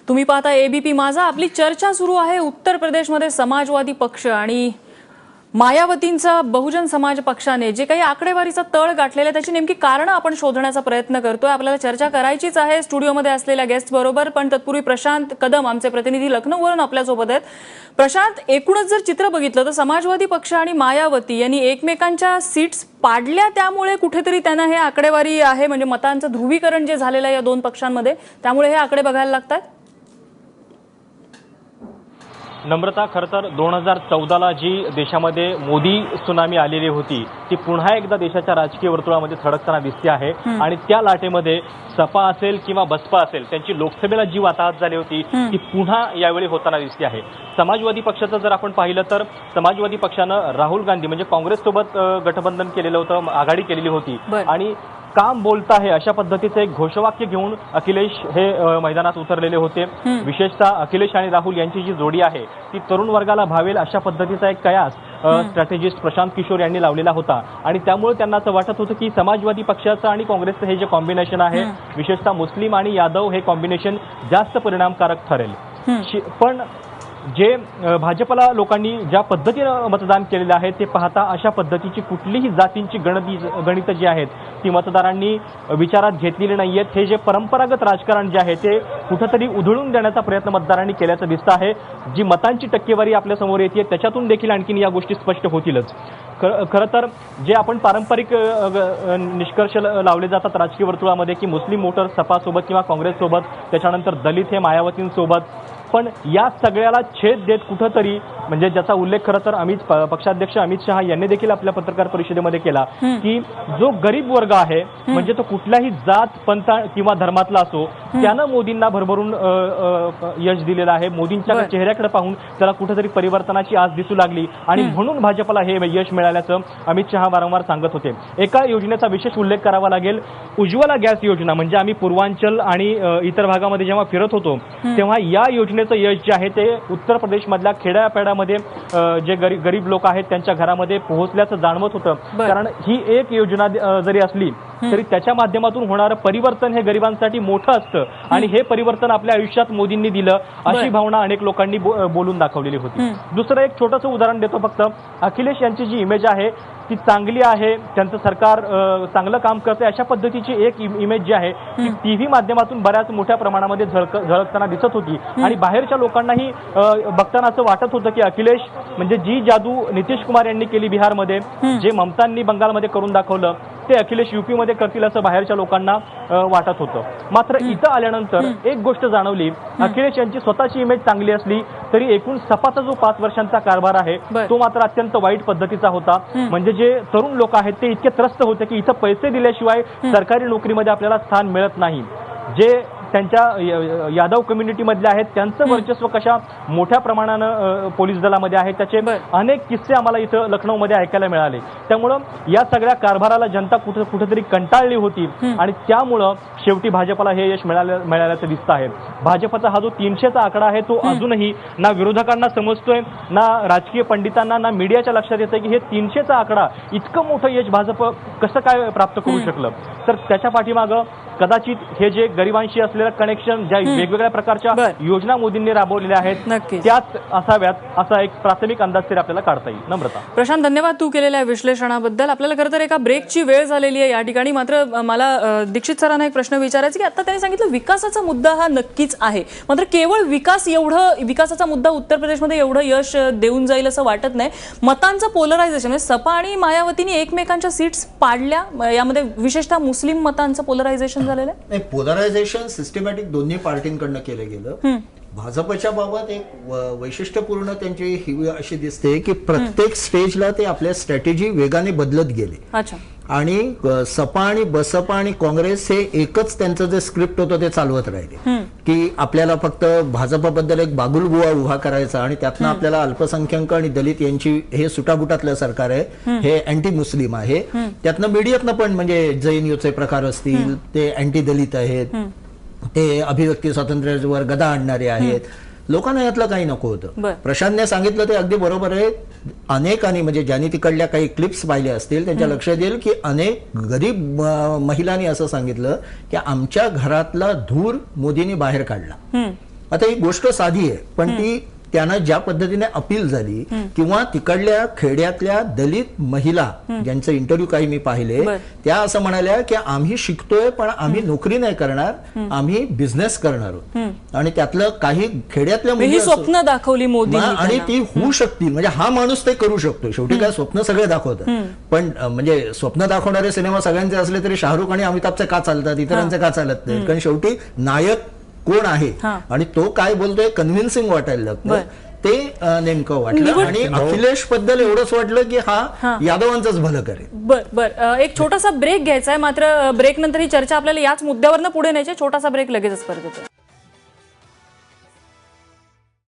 तुम्ही पाहता एबीपी माझा। आपली चर्चा सुरू आहे उत्तर प्रदेशमध्ये समाजवादी पक्ष आणि मायावतींचा बहुजन समाज पक्षाने जे काही आकडेवारीचा तळ गाठलेला त्याची नेमकी कारण आपण शोधण्याचा प्रयत्न करतोय। आपल्याला चर्चा करायचीच आहे स्टुडिओमध्ये असलेल्या गेस्ट बरोबर, पण तत्पूर्वी प्रशांत कदम आमचे प्रतिनिधी लखनौवरून आपल्यासोबत आहेत। प्रशांत, एकूणच जर चित्र बघितलं तर समाजवादी पक्ष आणि मायावती यांनी एकमेकांच्या सीट्स पाडल्या, त्यामुळे कुठेतरी त्यांना हे आकडेवारी आहे म्हणजे मतांचं ध्रुवीकरण जे झालेलं आहे या दोन पक्षांमध्ये, त्यामुळे हे आकडे बघायला लागतात। नम्रता, खरं तर 2014ला जी देशामध्ये मोदी सुनामी आलेली होती ती पुन्हा एकदा देशाच्या राजकीय वर्तुळामध्ये थडकताना दिसते आहे आणि त्या लाटेमध्ये सपा असेल किंवा बसपा असेल त्यांची लोकसभेला जी वाताहत झाली होती ती पुन्हा यावेळी होताना दिसते आहे। समाजवादी पक्षाचं जर आपण पाहिलं तर समाजवादी पक्षानं राहुल गांधी म्हणजे काँग्रेससोबत गठबंधन केलेलं होतं, आघाडी केलेली होती आणि काम बोलता है अशा पद्धतीचं एक घोषवाक्य घेऊन अखिलेश हे मैदानात उतरलेले होते। विशेषतः अखिलेश आणि राहुल यांची जी जोडी आहे ती तरुण वर्गाला भावेल अशा पद्धतीचा एक कयास स्ट्रॅटेजिस्ट प्रशांत किशोर यांनी लावलेला होता आणि त्यामुळे त्यांना असं वाटत होतं की समाजवादी पक्षाचं आणि काँग्रेसचं हे जे कॉम्बिनेशन आहे विशेषतः मुस्लिम आणि यादव हे कॉम्बिनेशन जास्त परिणामकारक ठरेल। पण जे भाजपला लोकांनी ज्या पद्धतीनं मतदान केलेलं आहे ते पाहता अशा पद्धतीची कुठलीही जातींची गणितं जी आहेत ती मतदारांनी विचारात घेतलेली नाही आहेत। हे जे परंपरागत राजकारण जे आहे ते कुठंतरी उधळून देण्याचा प्रयत्न मतदारांनी केल्याचं दिसतं आहे। जी मतांची टक्केवारी आपल्या समोर येते त्याच्यातून देखील आणखीन या गोष्टी स्पष्ट होतीलच। खरं तर जे आपण पारंपरिक निष्कर्ष लावले जातात राजकीय वर्तुळामध्ये की मुस्लिम वोटर सपासोबत किंवा काँग्रेससोबत, त्याच्यानंतर दलित हे मायावतींसोबत, पण या सगळ्याला छेद देत कुठंतरी म्हणजे ज्याचा उल्लेख खरं तर पक्षाध्यक्ष अमित शहा यांनी देखील आपल्या पत्रकार परिषदेमध्ये केला की जो गरीब वर्ग आहे म्हणजे तो कुठल्याही जात पंथ किंवा धर्मातला असो त्यानं मोदींना भरभरून यश दिलेलं आहे। मोदींच्या चेहऱ्याकडे पाहून त्याला कुठेतरी परिवर्तनाची आस दिसू लागली आणि म्हणून भाजपला हे यश मिळाल्याचं अमित शहा वारंवार सांगत होते। एका योजनेचा विशेष उल्लेख करावा लागेल, उज्ज्वला गॅस योजना। म्हणजे आम्ही पूर्वांचल आणि इतर भागामध्ये जेव्हा फिरत होतो तेव्हा या योजनेचं यश जे आहे ते उत्तर प्रदेशमधल्या खेड्यापाड्यामध्ये जे गरीब लोक आहेत त्यांच्या घरामध्ये पोहोचल्याचं जाणवत होतं। कारण ही एक योजना जरी असली तरी त्याच्या माध्यमातून होणारं परिवर्तन हे गरिबांसाठी मोठं असतं आणि हे परिवर्तन आपल्या आयुष्यात मोदींनी दिलं अशी भावना अनेक लोकांनी बोलून दाखवलेली होती। दुसरं एक छोटंसं उदाहरण देतो फक्त, अखिलेश यांची जी इमेज आहे ती चांगली आहे, त्यांचं सरकार चांगलं काम करते अशा पद्धतीची एक इमेज जी आहे ती टीव्ही माध्यमातून बऱ्याच मोठ्या प्रमाणामध्ये झळकताना दिसत होती आणि बाहेरच्या लोकांनाही बघताना असं वाटत होतं की अखिलेश म्हणजे जी जादू नितीश कुमार यांनी केली बिहारमध्ये, जे ममतांनी बंगालमध्ये करून दाखवलं ते अखिलेश यूपीमध्ये करतील असं बाहेरच्या लोकांना वाटत होतं। मात्र इथं आल्यानंतर एक गोष्ट जाणवली, अखिलेश यांची स्वतःची इमेज चांगली असली तरी एकूण सपाचा जो 5 वर्षांचा कारभार आहे तो मात्र अत्यंत वाईट पद्धतीचा होता। म्हणजे जे तरुण लोक आहेत ते इतके त्रस्त होते की इथं पैसे दिल्याशिवाय सरकारी नोकरीमध्ये आपल्याला स्थान मिळत नाही। जे त्यांच्या यादव कम्युनिटीमधले आहेत त्यांचं वर्चस्व कशा मोठ्या प्रमाणानं पोलीस दलामध्ये आहे त्याचे अनेक किस्से आम्हाला इथं लखनौमध्ये ऐकायला मिळाले। त्यामुळं या सगळ्या कारभाराला जनता कुठेतरी कंटाळली होती आणि त्यामुळं शेवटी भाजपला हे यश मिळाल्याचं दिसतं आहे। भाजपचा हा जो 300चा आकडा आहे तो अजूनही ना विरोधकांना समजतोय, ना राजकीय पंडितांना, ना मीडियाच्या लक्षात येतंय की हे 300चा आकडा इतकं मोठं यश भाजप कसं काय प्राप्त करू शकलं। तर त्याच्या पाठीमागं कदाचित हे जे गरिबांशी असलेलं कनेक्शन, ज्या वेगवेगळ्या प्रकारच्या योजना मोदींनी राबवलेल्या आहेत त्याच असाव्यात असा एक प्राथमिक अंदाज तरी आपल्याला काढता येईल। नम्रता, प्रशांत, धन्यवाद तू केलेल्या विश्लेषणाबद्दल। आपल्याला खरं तर एका ब्रेकची वेळ झालेली आहे या ठिकाणी। मात्र मला दीक्षित सरांना एक प्रश्न विचारायचा की आता त्यांनी सांगितलं विकासाचा मुद्दा हा नक्कीच आहे, मात्र केवळ विकासाचा मुद्दा उत्तर प्रदेशमध्ये एवढं यश देऊन जाईल असं वाटत नाही। मतांचं पोलरायझेशन म्हणजे सपा आणि मायावतींनी एकमेकांच्या सीट्स पाडल्या, यामध्ये विशेषतः मुस्लिम मतांचं पोलरायझेशन झालेलं आहे। पोलरायझेशन सिस्टमॅटिक दोन्ही पार्टींकडनं केलं गेलं। भाजपच्या बाबत एक वैशिष्ट्यपूर्ण त्यांची ही अशी दिसते की प्रत्येक स्टेजला ते आपल्या स्ट्रॅटेजी वेगाने बदलत गेले आणि सपा आणि बसपा आणि काँग्रेस हे एकच त्यांचं जे स्क्रिप्ट होतं ते चालवत राहिले की आपल्याला फक्त भाजपबद्दल एक बागुलबुवा उभा करायचा आणि त्यातनं आपल्याला अल्पसंख्याक आणि दलित यांची हे सुटाबुटातलं सरकार आहे, हे अँटी मुस्लिम आहे, त्यातनं मीडियातनं पण म्हणजे जैन युचे प्रकार असतील ते अँटी दलित आहेत, ते अभिव्यक्ती स्वातंत्र्यावर गदा आणणारे आहेत। लोकांना यातलं काही नको होतं। प्रशांतने सांगितलं ते अगदी बरोबर आहे। अनेकांनी म्हणजे ज्यांनी तिकडल्या काही क्लिप्स पाहिले असतील त्यांच्या लक्षात येईल की अनेक गरीब महिलांनी असं सांगितलं की आमच्या घरातला धूर मोदींनी बाहेर काढला आता ही गोष्ट साधी आहे, पण ती त्यांना ज्या पद्धतीने अपील झाली किंवा तिकडल्या खेड्यातल्या दलित महिला ज्यांचे इंटरव्ह्यू काही मी पाहिले, त्या असं म्हणाल्या की आम्ही शिकतोय पण आम्ही नोकरी नाही करणार, आम्ही बिझनेस करणार आहोत. आणि त्यातलं काही खेड्यातल्या ही स्वप्न दाखवली मोदी आणि ती होऊ शकतील, म्हणजे हा माणूस ते करू शकतो. शेवटी काय स्वप्न सगळे दाखवतात, पण म्हणजे स्वप्न दाखवणारे सिनेमा सगळ्यांचे असले तरी शाहरुख आणि अमिताभचे का चालतात, इतरांचे का चालत नाही? कारण शेवटी नायक कोण आहे आणि तो काय बोलतोय कन्व्हिन्सिंग वाटायला लागतं, ते नेमकं वाटलं. आणि अखिलेश बद्दल एवढंच वाटलं की हा यादवांचंच भलं करेल. बर एक छोटासा ब्रेक घ्यायचा आहे, मात्र ब्रेक नंतर ही चर्चा आपल्याला याच मुद्द्यावरनं पुढे न्यायची. छोटासा ब्रेक, लगेचच परत येतो.